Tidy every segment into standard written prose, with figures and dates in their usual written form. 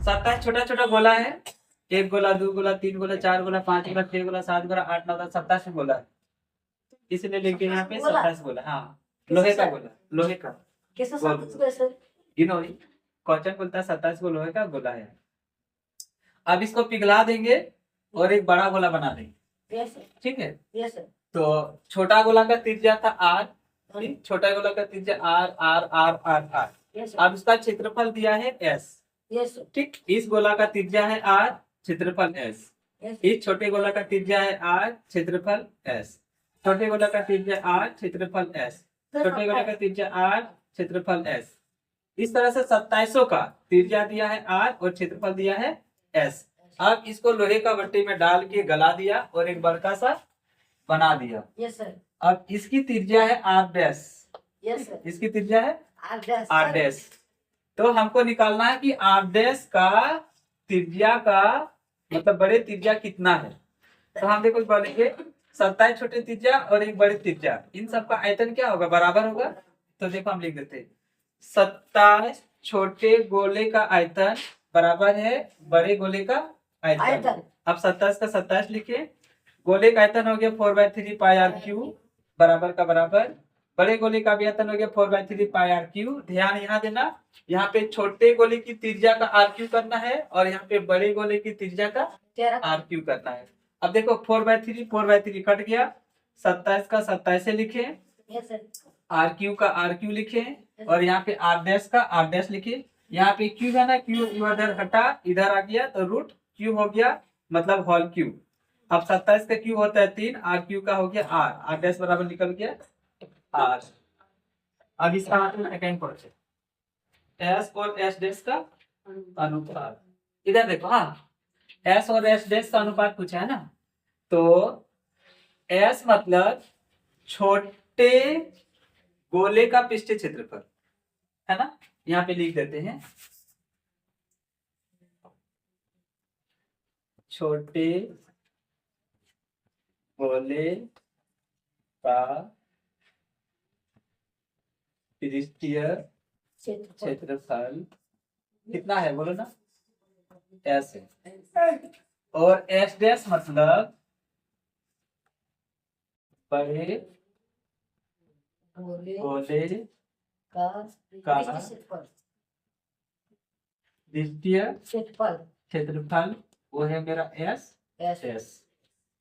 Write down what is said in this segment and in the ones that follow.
27 छोटा छोटा गोला है। 1 गोला, 2 गोला, 3 गोला, 4 गोला, 5 गोला, 6 गोला, 7 गोला, 8, 9, 10, 27 गोला है, इसलिए लिखे यहाँ पे 27 गोला। हाँ, लोहे का गोला, लोहे का। कैसे 27 गोला सर? क्वेश्चन बोलता है 27 को लोहे का गोला है। अब इसको पिघला देंगे और एक बड़ा गोला बना देंगे। Yes sir. ठीक है, यस सर। तो छोटा गोला का त्रिज्या था आर, छोटा गोला का त्रिज्या R R R R R. Yes sir. अब इसका क्षेत्रफल दिया है एस। Yes sir. ठीक, इस गोला का त्रिज्या है आर, क्षेत्रफल एस। इस छोटे गोला का त्रिज्या है आर, क्षेत्रफल एस। छोटे गोला का त्रिज्या आर, क्षेत्रफल एस। छोटे गोला का त्रिज्या आर, क्षेत्रफल एस। इस तरह से 27 का त्रिज्या दिया है आर और क्षेत्रफल दिया है एस। अब इसको लोहे का भट्टी में डाल के गला दिया और एक बड़का सा बना दिया। Yes sir. अब इसकी त्रिज्या है आर डैश। Yes sir. इसकी त्रिज्या है आर आर डैश। तो हमको निकालना है कि आर डैश का त्रिज्या का मतलब बड़े त्रिज्या कितना है। तो हम देखो बोलेंगे 27 छोटे त्रिज्या और एक बड़े त्रिज्या, इन सब का आयतन क्या होगा, बराबर होगा। तो देखो हम लिख देते 27 छोटे गोले का आयतन बराबर है बड़े गोले का आयतन। अब 27 का 27 लिखे, गोले का आयतन हो गया 4/3 पाई आर क्यू बराबर का बराबर। बड़े गोले का भी आयतन हो गया 4/3 पाई आर क्यू। ध्यान यहाँ देना, यहाँ पे छोटे गोले की त्रिज्या का आर क्यू करना है और यहाँ पे बड़े गोले की त्रिज्या का आर क्यू करना है। अब देखो 4/3 कट गया, 27 का 27 लिखे, आर क्यू का आर क्यू लिखे और यहाँ पे आर डैश का आर डैश लिखे। यहाँ पे क्यू है ना, क्यू इधर हटा, इधर आ गया तो रूट क्यू हो गया, मतलब होल क्यू। अब 27 का क्यू होता है 3, आर क्यू का हो गया आर, आर डैश बराबर निकल गया आर। अब इसका मतलब सेकंड क्वेश्चन, एस और एस डैश का अनुपात। इधर देखो, हाँ, एस और एस डैश का अनुपात पूछा है ना, तो एस मतलब छोटे गोले का पृष्ठीय क्षेत्रफल है ना, यहाँ पे लिख देते हैं छोटे गोले का पृष्ठीय क्षेत्रफल कितना है, बोलो ना, एस है। और एस डैश मतलब बड़े गोले का पृष्ठीय क्षेत्रफल, वो है मेरा एस।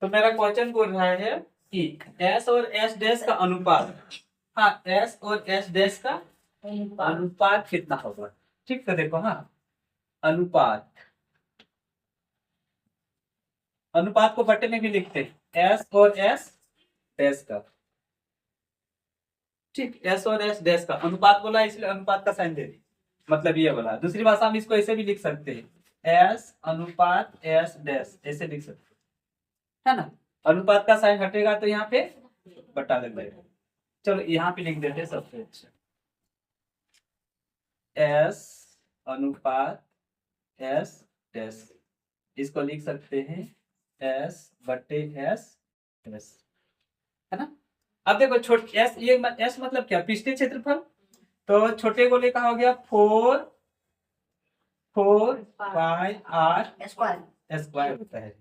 तो मेरा क्वेश्चन बोल रहा है कि एस और एस डैश का अनुपात, हाँ, एस और एस डैश का अनुपात कितना होगा। ठीक, तो देखो, हाँ, अनुपात को बट्टे में भी लिखते हैं एस और एस डैश का। ठीक, एस और एस डैश का अनुपात बोला इसलिए अनुपात का साइन दे दी, मतलब ये बोला। दूसरी भाषा में इसको ऐसे भी लिख सकते हैं, एस अनुपात एस डैश, ऐसे लिख सकते है ना। अनुपात का साइन हटेगा तो यहाँ पे बटा लग जाएगा। चलो यहाँ पे लिख देते हैं सबसे अच्छा, एस अनुपात एस डैश, इसको लिख सकते हैं एस बटे एस डैश, है ना। अब देखो छोटे एस, ये एस मतलब क्या, पृष्ठीय क्षेत्रफल। तो छोटे गोले का हो गया 4 पाई आर स्क्वायर होता है।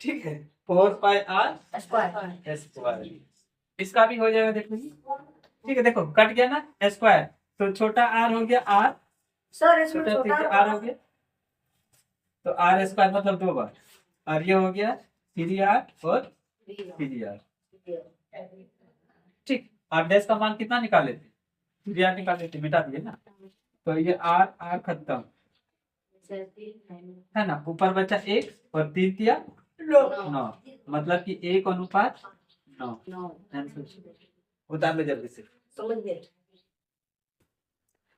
ठीक है, 4 पाई आर स्क्वायर, इसका भी हो जाएगा, देखो। ठीक है, देखो कट गया ना स्क्वायर, तो छोटा आर हो गया आर, छोटा आर हो गया, तो आर स्क्वायर मतलब 2 बार, और ये हो गया 3r और 3r। ठीक, आर डैश का मान कितना निकाले थे, 3r निकाले थे, मिटा दिए ना, तो ये आर खत्म है ना, ऊपर बचा 1 और 3 दिया 9, मतलब कि 1 अनुपात 9। उतार लो जल्दी से।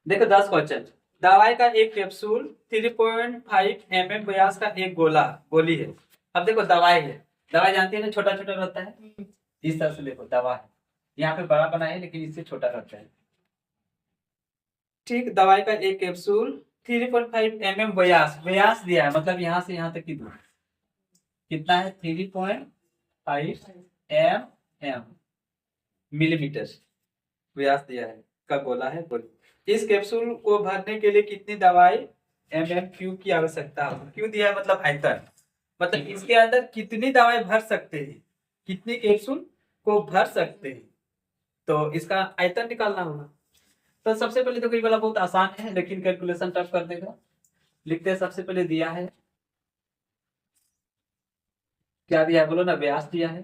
देखो 10 क्वेश्चन, दवाई का एक कैप्सूल 3.5 mm व्यास का एक गोली है। अब देखो दवाई है, दवाई जानती है ना, छोटा छोटा रहता है, इस तरह से देखो दवा है, यहाँ पे बड़ा बना है लेकिन इससे छोटा रहता है। ठीक, दवाई का एक कैप्सूल 3.5 mm व्यास दिया है, मतलब यहाँ से यहाँ तक की दूरी कितना है, 3.5 mm मिलीमीटर व्यास दिया है का गोला है। इस कैप्सूल को भरने के लिए कितनी दवाई MMQ की आवश्यकता है। क्यों दिया है मतलब आयतन, मतलब इसके अंदर कितनी दवाई भर सकते हैं, कितनी कैप्सूल को भर सकते हैं, तो इसका आयतन निकालना होगा। तो सबसे पहले तो कोई वाला बहुत आसान है, लेकिन कैलकुलेशन टफ कर देगा। लिखते हैं, सबसे पहले दिया है, क्या दिया है बोलो ना, व्यास दिया है,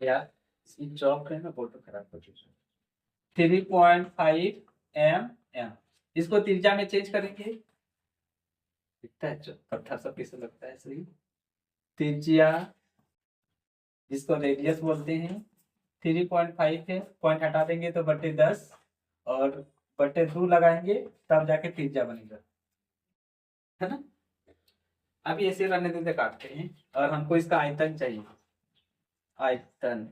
व्यास, इसकी चौक है ना, फोटो खराब हो चुकी है, 3.5 mm। इसको त्रिज्या में चेंज करेंगे, दिखता है पत्थर सब किसे लगता है सही। त्रिज्या, जिसको रेडियस बोलते हैं, 3.5 है, पॉइंट हटा देंगे तो बटे 10 और बटे 2 लगाएंगे तब जाके त्रिज्या बनेगा, है ना। अभी ऐसे रहने देते, काटते हैं, और हमको इसका आयतन चाहिए। आयतन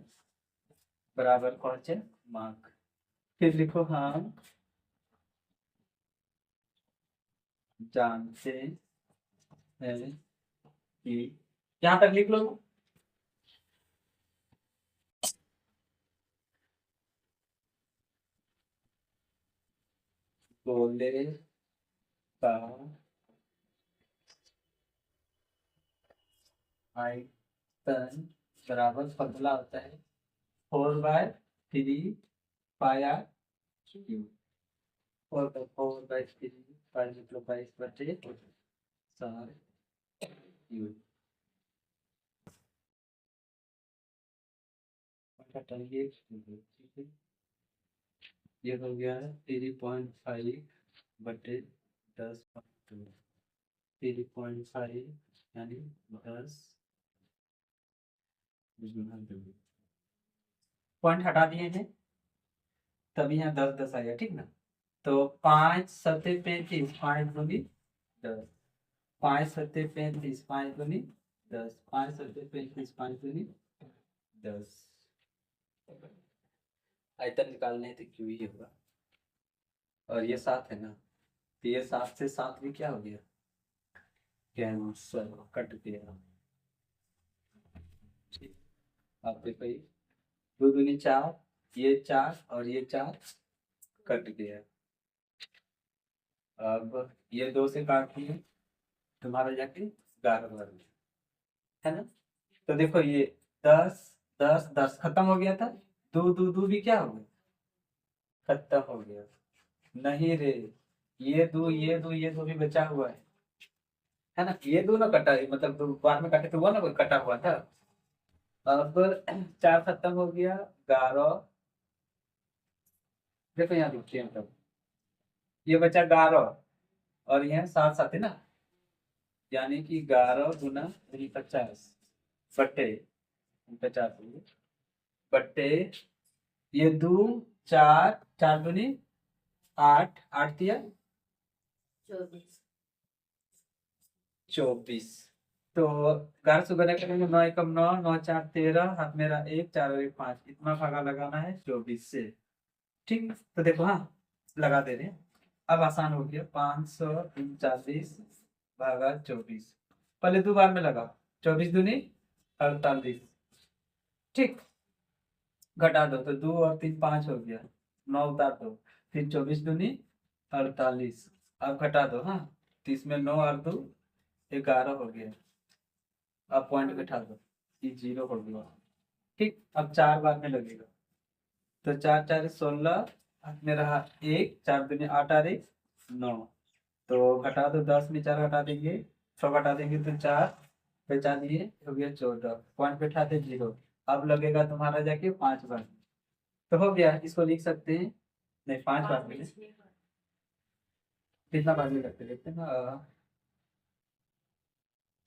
बराबर क्वेश्चन मार्क, फिर लिखो हम जानते हैं कि, यहाँ तक लिख लो, गोले का आयतन बराबर फॉर्मूला होता है 4/3 पाया क्यूब, 4/3 पाई मतलब 22/4 क्यूब। हटाइए, ठीक है, ये हो गया 3.5/10/2, 3.5 यानी 10 गुना 2, पॉइंट हटा दिए हैं तभी यहाँ 10 आएगा, ठीक ना। तो 5×7=35, 5×10, 5×7=35, 5×10, 5×7=35, 5×10। आयतन निकालने है तो क्यों ही होगा, और ये 7 है ना, तो ये 7 से 7 भी क्या हो गया, कैंसर, कट गया। आप देखो, 2 दूनी 4, ये 4 और ये 4 कट गया। अब ये 2 से काट दिए, तुम्हारा जाके 11 बन गया, है ना। तो देखो ये 10 10 10 खत्म हो गया था, 2 2 2 भी क्या हो गया, खत्म हो गया। नहीं रे, ये दो भी बचा हुआ है ना, ये दो ना कटा है, मतलब दो बार में काटे तो वो ना कोई कटा हुआ था। अब 4 खत्म हो गया, 11, देखो यहाँ लिखते हैं, मतलब ये बचा 11 और यह 7 7 है ना, यानी कि 11×50 बट्टे 50 बट्टे, ये 2 4 4 दूनी 8 8 दिया 24। तो 11 से गुना करेंगे, 9 एकम 9, 9 4 13, हाथ मेरा 1, 4 और 1 5, इतना भागा लगाना है 24 से, ठीक। तो देखो, हाँ लगा दे रहे हैं, अब आसान हो गया, 539 भागा 24, पहले 2 बार में लगा, 24 दूनी 48, ठीक, घटा दो तो 2 और 3 5 हो गया, 9 उतार दो, फिर 24 दूनी 48, अब घटा दो, हाँ, तो इसमें 9 और 2 11 हो गया, अब पॉइंट बैठा दो, ये 0 हो गया, ठीक। अब 4 बार में लगेगा, तो 4 4 16, हाथ में रहा 1, 4 दूनी 8 और 1 9, तो घटा दो, 10 में 4 घटा देंगे, 6 घटा देंगे तो 4 बचा दिए, हो गया 14, पॉइंट बैठा दे 0। अब लगेगा तुम्हारा जाके 5 बार, तो हो गया, इसको लिख सकते हैं, नहीं 5 बार में, कितना बार में करते देखते हैं ना,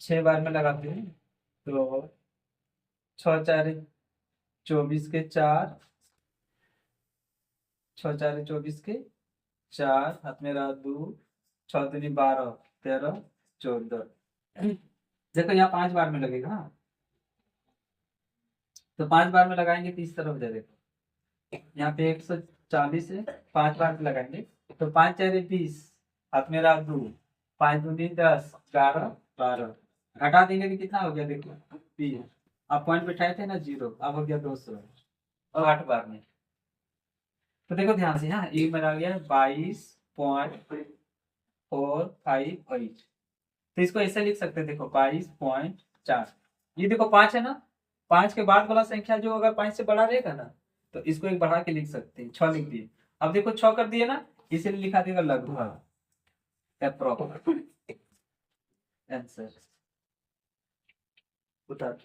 6 बार में लगाते हैं, तो 6 4 24 के 4, 6 4 24 के 4, हाथ में रहा 2, 6 दूनी 12 13 14, देखो यहाँ 5 बार में लगेगा, हाँ, तो 5 बार में लगाएंगे तो इस तरफ दे देखो, यहाँ पे 140 है, 5 बार में लगाएंगे तो 5 4 20, हाथ में रहा 2, 5 दूनी 10 11 12, घटा देंगे तो कितना हो गया देखो 20, अब पॉइंट बैठाए थे ना 0, अब हो गया 200 और 8 बार में। तो देखो ध्यान से, हाँ ये मेरा आ गया 22.5 22.5 तो इसको ऐसे लिख सकते हैं, देखो 22.4। ये देखो 5 है ना, 5 के बाद वाला संख्या जो अगर 5 से बड़ा रहेगा ना तो इसको एक बढ़ा के लिख सकते हैं, 6 लिख दिए। अब देखो 6 कर दिए ना, इसलिए लिखा देगा लगभग, अप्रोक्स आंसर। उतार